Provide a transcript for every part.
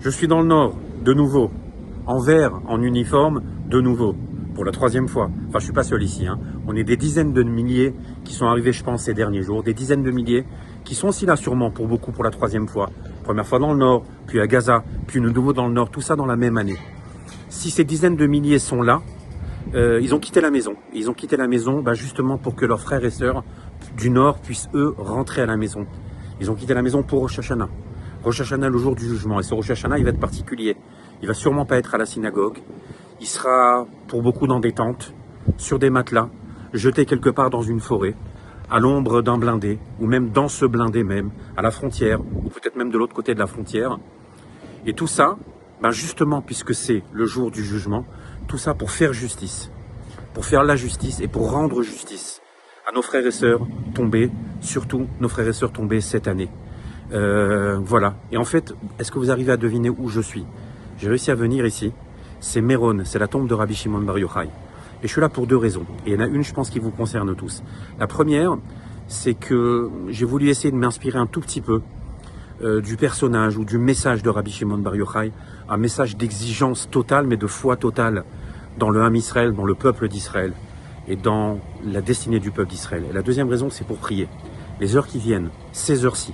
Je suis dans le Nord, de nouveau, en vert, en uniforme, de nouveau, pour la troisième fois. Enfin, je suis pas seul ici, hein. On est des dizaines de milliers qui sont arrivés, je pense, ces derniers jours. Des dizaines de milliers qui sont aussi là, sûrement, pour beaucoup, pour la troisième fois. Première fois dans le Nord, puis à Gaza, puis de nouveau dans le Nord, tout ça dans la même année. Si ces dizaines de milliers sont là, ils ont quitté la maison. Ils ont quitté la maison justement pour que leurs frères et sœurs du Nord puissent, eux, rentrer à la maison. Ils ont quitté la maison pour Rosh Hashanah. Rosh Hashanah, le jour du jugement. Et ce Rosh Hashanah, il va être particulier. Il va sûrement pas être à la synagogue. Il sera, pour beaucoup, dans des tentes, sur des matelas, jeté quelque part dans une forêt, à l'ombre d'un blindé, ou même dans ce blindé même, à la frontière, ou peut-être même de l'autre côté de la frontière. Et tout ça, justement, puisque c'est le jour du jugement, tout ça pour faire justice, pour faire la justice et pour rendre justice à nos frères et sœurs tombés, surtout nos frères et sœurs tombés cette année. Voilà. Et en fait, est-ce que vous arrivez à deviner où je suis? J'ai réussi à venir ici. C'est Méron, c'est la tombe de Rabbi Shimon Bar Yochai. Et je suis là pour deux raisons. Et il y en a une, je pense, qui vous concerne tous. La première, c'est que j'ai voulu essayer de m'inspirer un tout petit peu du personnage ou du message de Rabbi Shimon Bar Yochai, un message d'exigence totale, mais de foi totale dans le Ham Israël, dans le peuple d'Israël et dans la destinée du peuple d'Israël. Et la deuxième raison, c'est pour prier. Les heures qui viennent, ces heures-ci,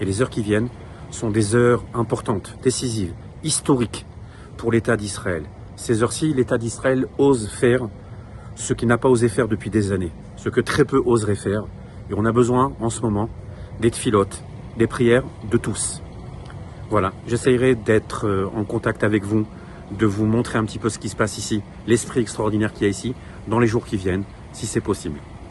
et les heures qui viennent sont des heures importantes, décisives, historiques pour l'État d'Israël. Ces heures-ci, l'État d'Israël ose faire ce qu'il n'a pas osé faire depuis des années, ce que très peu oseraient faire. Et on a besoin, en ce moment, des tfilotes, des prières de tous. Voilà, j'essayerai d'être en contact avec vous, de vous montrer un petit peu ce qui se passe ici, l'esprit extraordinaire qu'il y a ici, dans les jours qui viennent, si c'est possible.